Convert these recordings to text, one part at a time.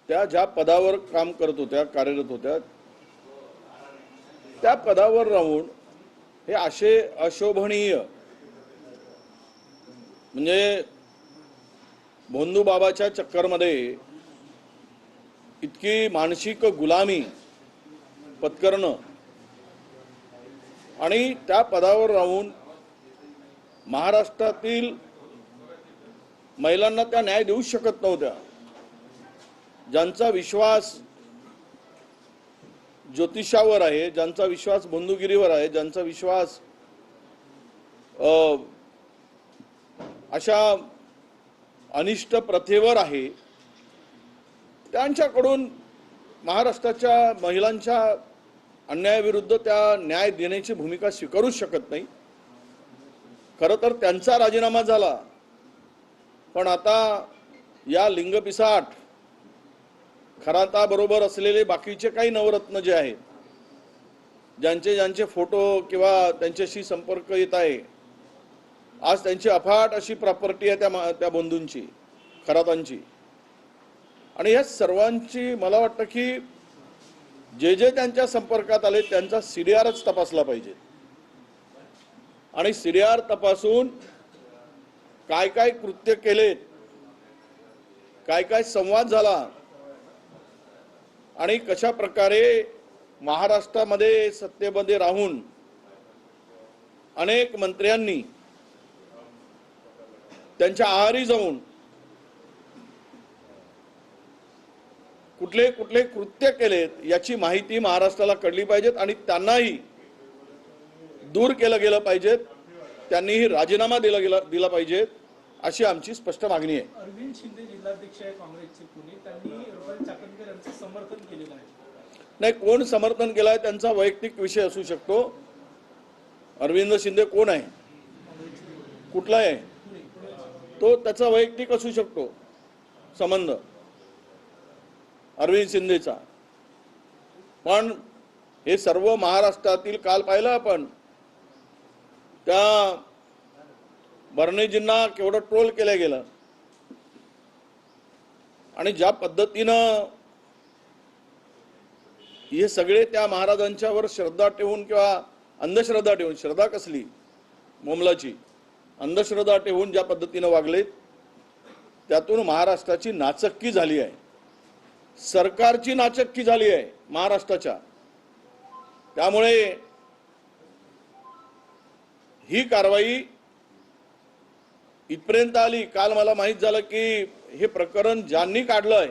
त्या ज्या पदावर काम करत होत्या, कार्यरत होत्या, त्या पदावर राहून हे असे अशोभनीय म्हणजे भोंदू बाबाच्या चक्करमध्ये इतकी मानसिक गुलामी पत्करणं आणि त्या पदावर राहून महाराष्ट्रातील महिलांना त्या न्याय देऊ शकत नव्हत्या, ज्यांचा विश्वास ज्योतिषावर आहे, ज्यांचा विश्वास बंधुगिरीवर आहे, ज्यांचा विश्वास अशा अनिष्ट प्रथेवर आहे, त्यांच्याकडून महाराष्ट्राच्या महिलांच्या अन्यायाविरुद्ध त्या न्याय देण्याची भूमिका स्वीकारूच शकत नाही। खरं तर त्यांचा राजीनामा झाला, पण आता या लिंगपिसाट खराताबरोबर असलेले बाकीचे काही नवरत्न जे आहेत, ज्यांचे फोटो किंवा त्यांच्याशी संपर्क येत आहे, आज त्यांची अफाट अशी प्रॉपर्टी आहे त्या बंधूंची, खरातांची, आणि या सर्वांची मला वाटतं की जे त्यांच्या संपर्कात आले त्यांचा सीडीआरच तपासला पाहिजे आणि सीडीआर तपासून काय काय कृत्य केलेत, काय काय संवाद झाला आणि कशा प्रकारे महाराष्ट्रामध्ये सत्तेमध्ये राहून अनेक मंत्र्यांनी त्यांच्या आहारी जाऊन कुठले कुठले कृत्य केलेत याची माहिती महाराष्ट्राला कळली पाहिजेत आणि त्यांनाही दूर केलं गेलं पाहिजे, त्यांनीही राजीनामा दिला पाहिजे, अशी आमची स्पष्ट मागणी आहे। अरविंद शिंदे जिल्हाध्यक्ष आहे काँग्रेसचे पुणे, त्यांनी रुपाली चाकणकर यांचं समर्थन केलेलं आहे। नाही, कोण समर्थन केलं आहे त्यांचा वैयक्तिक विषय असू शकतो। अरविंद शिंदे कोण आहे, कुठला आहे, तो त्याचा वैयक्तिक असू शकतो संबंध अरविंद शिंदेचा, पण हे सर्व महाराष्ट्रातील काल पाहिलं आपण त्या बर्नेजींना केवढं ट्रोल केलं गेलं आणि ज्या पद्धतीनं हे सगळे त्या महाराजांच्यावर श्रद्धा ठेवून किंवा अंधश्रद्धा ठेवून, श्रद्धा कसली मोमलाची, अंधश्रद्धा ठेवून ज्या पद्धतीनं वागलेत त्यातून महाराष्ट्राची नाचक्की झाली आहे, सरकारची नाचक्की झाली आहे महाराष्ट्राच्या। त्यामुळे ही कारवाई इथपर्यंत आली। काल मला माहित झालं की हे प्रकरण ज्यांनी काढलंय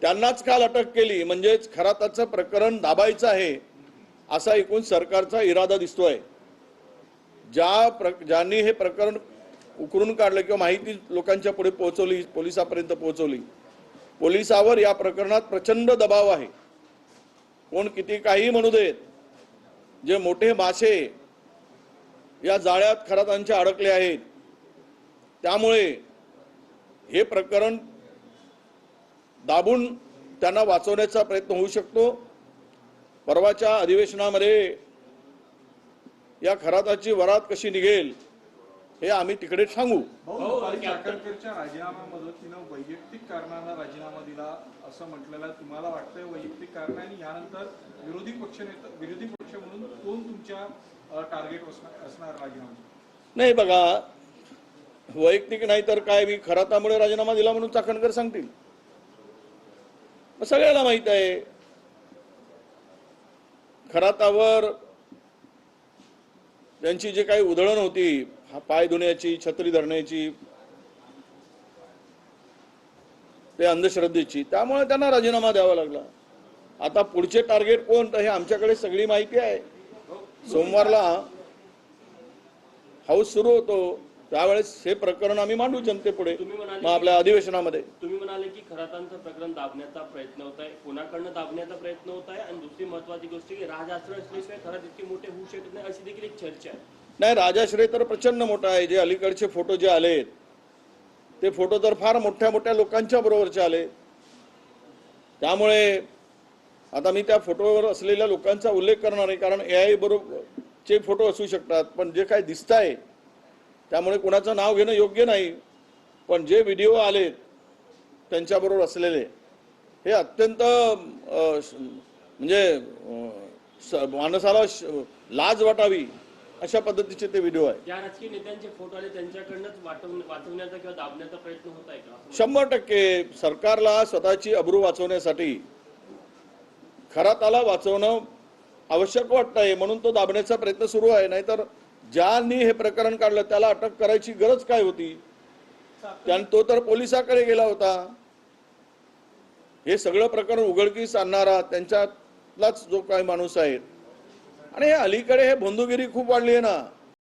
त्यांनाच काल अटक केली, म्हणजेच खराताचं प्रकरण दाबायचं आहे असा एकूण सरकारचा इरादा दिसतोय। ज्यांनी हे प्रकरण उकरून काढलं किंवा माहिती लोकांच्या पुढे पोहोचवली, पोलिसांपर्यंत पोहोचवली, पोलिसावर या प्रकरणात प्रचंड दबाव आहे। कोण किती काही म्हणू देत, जे मोठे मासे या जाळ्यात खरातांच्या अडकले आहेत, त्यामुळे हे प्रकरण दाबून त्यांना वाचवण्याचा प्रयत्न होऊ शकतो। परवाच्या अधिवेशनामध्ये या खराताची वरात कशी निघेल हे आम्ही तिकडे सांगू। चाकणकरच्या राजीनाम्यामध्ये तिने वैयक्तिक कारणांना राजीनामा दिला असं म्हटलेलं, तुम्हाला वाटतंय वैयक्तिक कारण आणि यानंतर विरोधी पक्ष म्हणून कोण तुमच्या टार्गेट असणार राजीनामा? नाही बघा, वैयक्तिक नाही तर काय, मी खरातामुळे राजीनामा दिला म्हणून चाकणकर सांगतील? सगळ्याला माहित आहे खरातावर त्यांची जे काही उधळण होती, पाय धुण्याची, छत्री धरण्याची, ते अंधश्रद्धेची, त्यामुळे त्यांना राजीनामा द्यावा लागला। आता पुढचे टार्गेट कोण हे आमच्याकडे सगळी माहिती आहे। सोमवारला हाऊस सुरू होतो, त्यावेळेस हे प्रकरण आम्ही मांडू जनतेपुढे आपल्या अधिवेशनामध्ये। तुम्ही म्हणाले की खरातांचं प्रकरण दाबण्याचा प्रयत्न होत आहे, कोणाकडनं दाबण्याचा प्रयत्न होत आहे, आणि दुसरी महत्वाची गोष्ट की राजाश्रय असल्याशिवाय खरात इतके मोठे होऊ शकत नाही अशी देखील एक चर्चा आहे। नाही, राजाश्रय तर प्रचंड मोठा आहे। जे अलीकडचे फोटो जे आलेत ते फोटो तर फार मोठ्या मोठ्या लोकांच्या बरोबरचे आले, त्यामुळे आता मी त्या फोटोवर असलेल्या लोकांचा उल्लेख करणार आहे, कारण AI बरोबरचे फोटो असू शकतात, पण जे काय दिसतंय त्यामुळे कोणाचं नाव घेणं योग्य नाही। पण जे व्हिडिओ आलेत त्यांच्याबरोबर असलेले हे अत्यंत म्हणजे माणसाला लाज वाटावी अशा पद्धतीचे ते व्हिडिओ आहे. ज्या राजकीय नेत्यांचे फोटो आले त्यांच्याकडनंच वाचवण्याचा किंवा दाबण्याचा प्रयत्न होत आहे का? 100% सरकारला स्वतःची अब्रू वाचवण्यासाठी खराताला वाचवणं आवश्यक वाटतंय म्हणून तो दाबण्याचा प्रयत्न सुरू आहे. नाहीतर ज्यांनी हे प्रकरण काढलं त्याला अटक करायची गरज काय होती? तो तर पोलिसाकडे गेला होता. हे सगळं प्रकरण उघडकीस आणणारा त्यांच्यातलाच जो काही माणूस आहे. आणि हे अलीकडे हे बंधुगिरी खूप वाढली आहे ना.